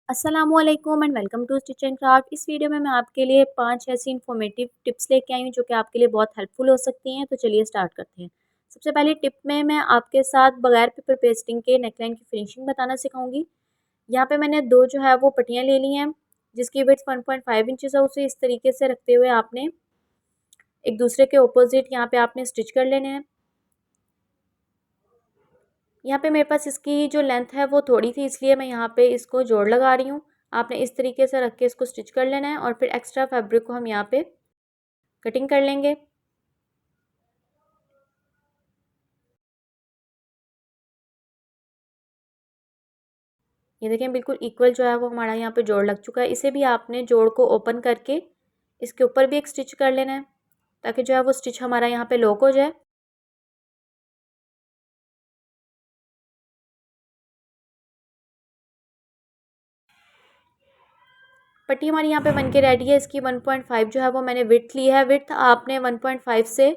अस्सलामुअलैकुम and welcome to stitch and craft. इस video में मैं आपके लिए 5 ऐसी इन्फॉर्मेटिव टिप्स लेके आई हूँ जो कि आपके लिए बहुत हेल्पफुल हो सकती हैं। तो चलिए स्टार्ट करते हैं। सबसे पहली टिप में मैं आपके साथ बगैर पेपर पेस्टिंग के नेकलाइन की फिनिशिंग बताना सिखाऊंगी। यहाँ पे मैंने दो जो है वो पट्टियाँ ले ली हैं जिसकी विड्थ 1.5 इंचज़ है। उसे इस तरीके से रखते हुए आपने एक दूसरे के ऑपोजिट यहाँ पे आपने स्टिच कर लेने हैं। यहाँ पे मेरे पास इसकी जो लेंथ है वो थोड़ी थी, इसलिए मैं यहाँ पे इसको जोड़ लगा रही हूँ। आपने इस तरीके से रख के इसको स्टिच कर लेना है और फिर एक्स्ट्रा फैब्रिक को हम यहाँ पे कटिंग कर लेंगे। ये देखें बिल्कुल इक्वल जो है वो हमारा यहाँ पे जोड़ लग चुका है। इसे भी आपने जोड़ को ओपन करके इसके ऊपर भी एक स्टिच कर लेना है ताकि जो है वो स्टिच हमारा यहाँ पे लॉक हो जाए। पट्टी हमारी यहाँ पे बन के रेडी है। इसकी 1.5 जो है वो मैंने विड्थ ली है। विड्थ आपने 1.5 से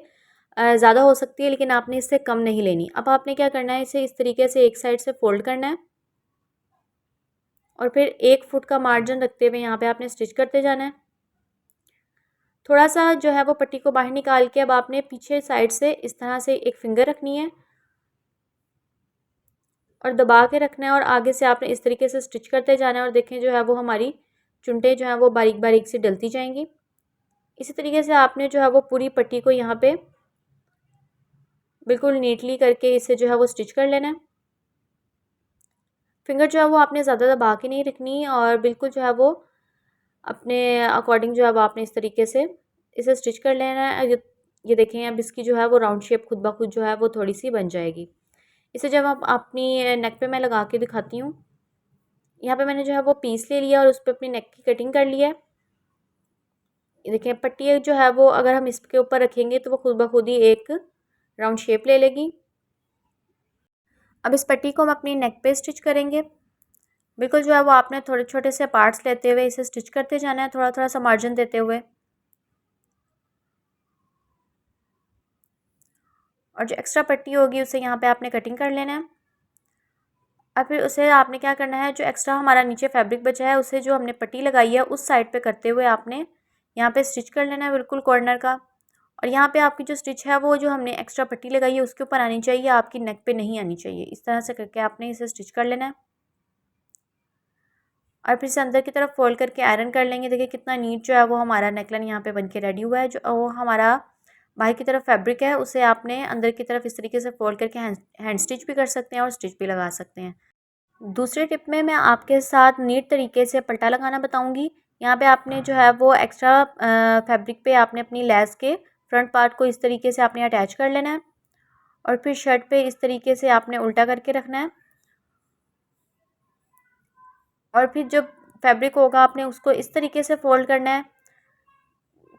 ज़्यादा हो सकती है लेकिन आपने इससे कम नहीं लेनी। अब आपने क्या करना है, इसे इस तरीके से एक साइड से फोल्ड करना है और फिर 1 फुट का मार्जिन रखते हुए यहाँ पे आपने स्टिच करते जाना है। थोड़ा सा जो है वो पट्टी को बाहर निकाल के अब आपने पीछे साइड से इस तरह से एक फिंगर रखनी है और दबा के रखना है और आगे से आपने इस तरीके से स्टिच करते जाना है। और देखें जो है वो हमारी चुनटे जो है वो बारीक बारीक से डलती जाएंगी। इसी तरीके से आपने जो है वो पूरी पट्टी को यहाँ पे बिल्कुल नीटली करके इसे जो है वो स्टिच कर लेना है। फिंगर जो है वो आपने ज़्यादा दबा के नहीं रखनी और बिल्कुल जो है वो अपने अकॉर्डिंग जो है वो आपने इस तरीके से इसे स्टिच कर लेना है। ये देखें अब इसकी जो है वो राउंड शेप खुद ब खुद जो है वो थोड़ी सी बन जाएगी। इसे जब आप अपनी नेक पे मैं लगा के दिखाती हूँ। यहाँ पे मैंने जो है वो पीस ले लिया और उस पर अपनी नेक की कटिंग कर लिया है। ये देखें पट्टी जो है वो अगर हम इसके ऊपर रखेंगे तो वो खुद ब खुद ही एक राउंड शेप ले लेगी। अब इस पट्टी को हम अपनी नेक पे स्टिच करेंगे। बिल्कुल जो है वो आपने थोड़े छोटे से पार्ट्स लेते हुए इसे स्टिच करते जाना है, थोड़ा थोड़ा सा मार्जिन देते हुए। और जो एक्स्ट्रा पट्टी होगी उसे यहाँ पे आपने कटिंग कर लेना है। और फिर उसे आपने क्या करना है, जो एक्स्ट्रा हमारा नीचे फैब्रिक बचा है उसे जो हमने पट्टी लगाई है उस साइड पे करते हुए आपने यहाँ पे स्टिच कर लेना है बिल्कुल कॉर्नर का। और यहाँ पे आपकी जो स्टिच है वो जो हमने एक्स्ट्रा पट्टी लगाई है उसके ऊपर आनी चाहिए, आपकी नेक पे नहीं आनी चाहिए। इस तरह से करके आपने इसे स्टिच कर लेना है और फिर से अंदर की तरफ फोल्ड करके आयरन कर लेंगे। देखिए कितना नीट जो है वो हमारा नेकलाइन यहाँ पे बन के रेडी हुआ है। जो वो हमारा बाहर की तरफ फैब्रिक है उसे आपने अंदर की तरफ इस तरीके से फोल्ड करके हैंड स्टिच भी कर सकते हैं और स्टिच भी लगा सकते हैं। दूसरे टिप में मैं आपके साथ नीट तरीके से पल्टा लगाना बताऊंगी। यहाँ पे आपने जो है वो एक्स्ट्रा फैब्रिक पे आपने अपनी लेस के फ्रंट पार्ट को इस तरीके से आपने अटैच कर लेना है और फिर शर्ट पे इस तरीके से आपने उल्टा करके रखना है। और फिर जो फैब्रिक होगा आपने उसको इस तरीके से फोल्ड करना है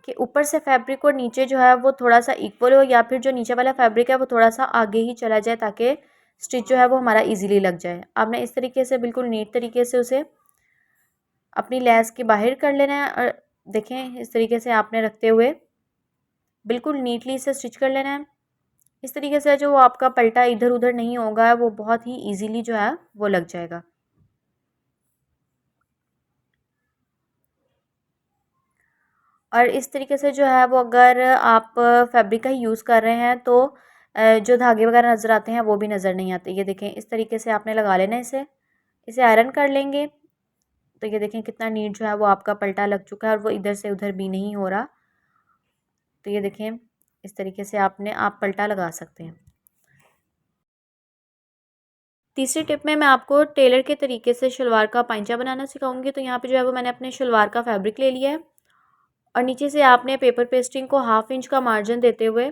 कि ऊपर से फैब्रिक और नीचे जो है वो थोड़ा सा इक्वल हो, या फिर जो नीचे वाला फैब्रिक है वो थोड़ा सा आगे ही चला जाए ताकि स्टिच जो है वो हमारा इजीली लग जाए। आपने इस तरीके से बिल्कुल नीट तरीके से उसे अपनी लेस के बाहर कर लेना है और देखें इस तरीके से आपने रखते हुए बिल्कुल नीटली इसे स्टिच कर लेना है। इस तरीके से जो आपका पल्टा इधर उधर नहीं होगा वो बहुत ही ईजीली जो है वो लग जाएगा। और इस तरीके से जो है वो अगर आप फैब्रिक का ही यूज़ कर रहे हैं तो जो धागे वगैरह नज़र आते हैं वो भी नज़र नहीं आते। ये देखें इस तरीके से आपने लगा लेना है। इसे आयरन कर लेंगे तो ये देखें कितना नीट जो है वो आपका पल्टा लग चुका है और वो इधर से उधर भी नहीं हो रहा। तो ये देखें इस तरीके से आप पल्टा लगा सकते हैं। तीसरी टिप में मैं आपको टेलर के तरीके से शलवार का पाइंचा बनाना सिखाऊंगी। तो यहाँ पे जो है वो मैंने अपने शलवार का फैब्रिक ले लिया है और नीचे से आपने पेपर पेस्टिंग को 1/2 इंच का मार्जिन देते हुए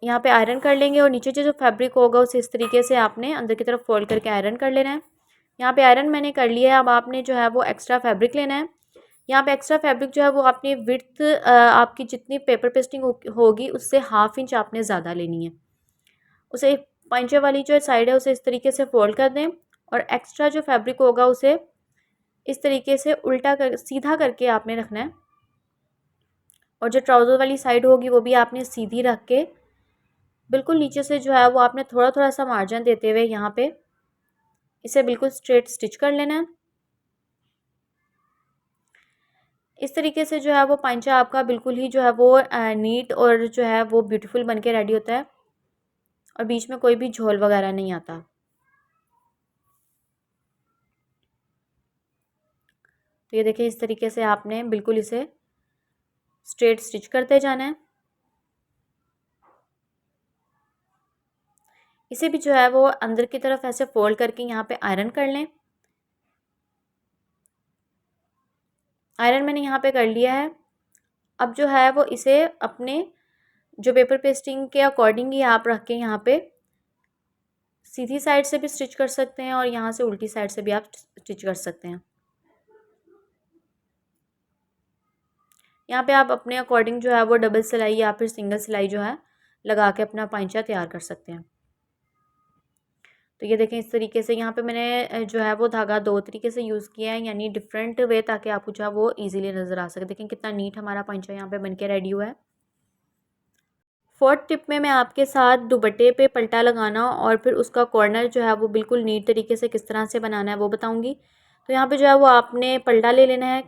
यहाँ पे आयरन कर लेंगे और नीचे जो फैब्रिक होगा उसे इस तरीके से आपने अंदर की तरफ फोल्ड करके आयरन कर लेना है। यहाँ पे आयरन मैंने कर लिया है। अब आपने जो है वो एक्स्ट्रा फैब्रिक लेना है। यहाँ पे एक्स्ट्रा फैब्रिक जो है वो आपने विड्थ आपकी जितनी पेपर पेस्टिंग होगी उससे 1/2 इंच आपने ज़्यादा लेनी है। उसे पंचे वाली जो साइड है उसे इस तरीके से फोल्ड कर दें और एक्स्ट्रा जो फैब्रिक होगा उसे इस तरीके से उल्टा कर सीधा करके आपने रखना है। और जो ट्राउज़र वाली साइड होगी वो भी आपने सीधी रख के बिल्कुल नीचे से जो है वो आपने थोड़ा थोड़ा सा मार्जिन देते हुए यहाँ पे इसे बिल्कुल स्ट्रेट स्टिच कर लेना है। इस तरीके से जो है वो पांचा आपका बिल्कुल ही जो है वो नीट और जो है वो ब्यूटीफुल बन के रेडी होता है और बीच में कोई भी झोल वगैरह नहीं आता। तो ये देखिए इस तरीके से आपने बिल्कुल इसे स्ट्रेट स्टिच करते जाना है। इसे भी जो है वो अंदर की तरफ ऐसे फोल्ड करके यहाँ पे आयरन कर लें। आयरन मैंने यहाँ पे कर लिया है। अब जो है वो इसे अपने जो पेपर पेस्टिंग के अकॉर्डिंग ही आप रख के यहाँ पे सीधी साइड से भी स्टिच कर सकते हैं और यहाँ से उल्टी साइड से भी आप स्टिच कर सकते हैं। यहाँ पे आप अपने अकॉर्डिंग जो है वो डबल सिलाई या फिर सिंगल सिलाई जो है लगा के अपना पांचा तैयार कर सकते हैं। तो ये देखें इस तरीके से यहाँ पे मैंने जो है वो धागा दो तरीके से यूज़ किया है, यानी डिफरेंट वे, ताकि आपको जो है वो इजीली नज़र आ सके। देखें कितना नीट हमारा पांचा यहाँ पे बनके रेडी हुआ है। फोर्थ टिप में मैं आपके साथ दुपट्टे पे पल्टा लगाना और फिर उसका कॉर्नर जो है वो बिल्कुल नीट तरीके से किस तरह से बनाना है वो बताऊँगी। तो यहाँ पर जो है वो आपने पल्टा ले लेना है,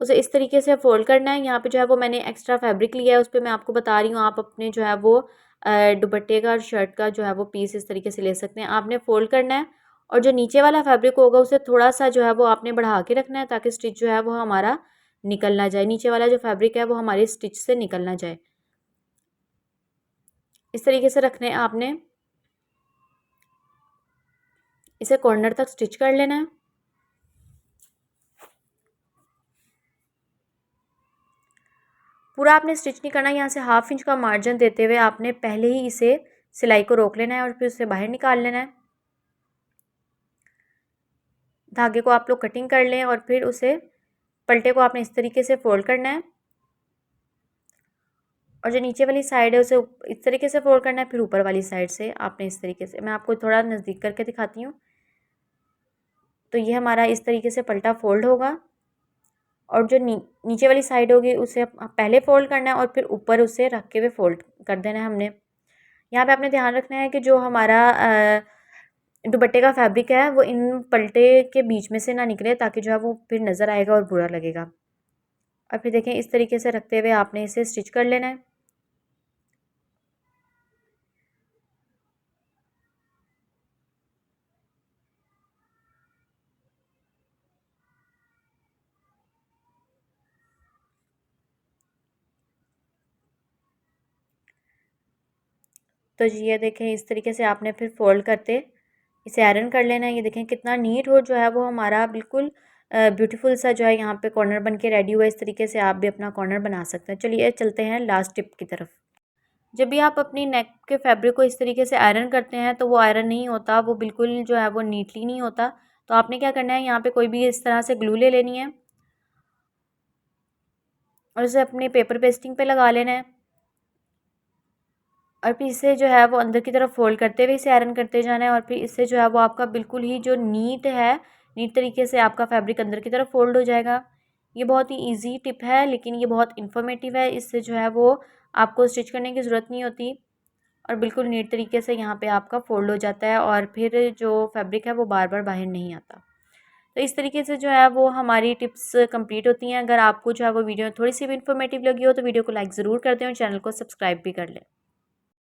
उसे इस तरीके से फोल्ड करना है। यहाँ पे जो है वो मैंने एक्स्ट्रा फैब्रिक लिया है, उस पर मैं आपको बता रही हूँ, आप अपने जो है वो दुपट्टे का और शर्ट का जो है वो पीस इस तरीके से ले सकते हैं। आपने फोल्ड करना है और जो नीचे वाला फैब्रिक होगा उसे थोड़ा सा जो है वो आपने बढ़ा के रखना है, ताकि स्टिच जो है वो हमारा निकल ना जाए, नीचे वाला जो फैब्रिक है वो हमारी स्टिच से निकल ना जाए। इस तरीके से रखने आपने इसे कॉर्नर तक स्टिच कर लेना है। पूरा आपने स्टिच नहीं करना, यहाँ से 1/2 इंच का मार्जिन देते हुए आपने पहले ही इसे सिलाई को रोक लेना है और फिर उसे बाहर निकाल लेना है। धागे को आप लोग कटिंग कर लें और फिर उसे पल्टे को आपने इस तरीके से फोल्ड करना है और जो नीचे वाली साइड है उसे इस तरीके से फोल्ड करना है, फिर ऊपर वाली साइड से आपने इस तरीके से, मैं आपको थोड़ा नज़दीक करके दिखाती हूँ। तो ये हमारा इस तरीके से पल्टा फोल्ड होगा और जो नीचे वाली साइड होगी उसे पहले फोल्ड करना है और फिर ऊपर उसे रख के हुए फोल्ड कर देना है हमने। यहाँ पे आपने ध्यान रखना है कि जो हमारा दुपट्टे का फैब्रिक है वो इन पल्टे के बीच में से ना निकले, ताकि जो है वो फिर नज़र आएगा और बुरा लगेगा। और फिर देखें इस तरीके से रखते हुए आपने इसे स्टिच कर लेना है। तो जी ये देखें इस तरीके से आपने फिर फोल्ड करते इसे आयरन कर लेना है। ये देखें कितना नीट हो जो है वो हमारा बिल्कुल ब्यूटीफुल सा जो है यहाँ पे कॉर्नर बन के रेडी हुआ है। इस तरीके से आप भी अपना कॉर्नर बना सकते हैं। चलिए चलते हैं लास्ट टिप की तरफ। जब भी आप अपनी नेक के फैब्रिक को इस तरीके से आयरन करते हैं तो वो आयरन नहीं होता, वो बिल्कुल जो है वो नीटली नहीं होता। तो आपने क्या करना है, यहाँ पे कोई भी इस तरह से ग्लू ले लेनी है और उसे अपने पेपर पेस्टिंग पे लगा लेना है और फिर इसे जो है वो अंदर की तरफ फोल्ड करते हुए इसे आयरन करते जाना है और फिर इससे जो है वो आपका बिल्कुल ही जो नीट है, नीट तरीके से आपका फैब्रिक अंदर की तरफ फोल्ड हो जाएगा। ये बहुत ही ईजी टिप है, लेकिन ये बहुत इन्फॉर्मेटिव है। इससे जो है वो आपको स्टिच करने की ज़रूरत नहीं होती और बिल्कुल नीट तरीके से यहाँ पे आपका फोल्ड हो जाता है और फिर जो फैब्रिक है वो बार बार बाहर नहीं आता। तो इस तरीके से जो है वो हमारी टिप्स कंप्लीट होती हैं। अगर आपको जो है वो वीडियो थोड़ी सी भी इन्फॉर्मेटिव लगी हो तो वीडियो को लाइक ज़रूर कर दें और चैनल को सब्सक्राइब भी कर लें।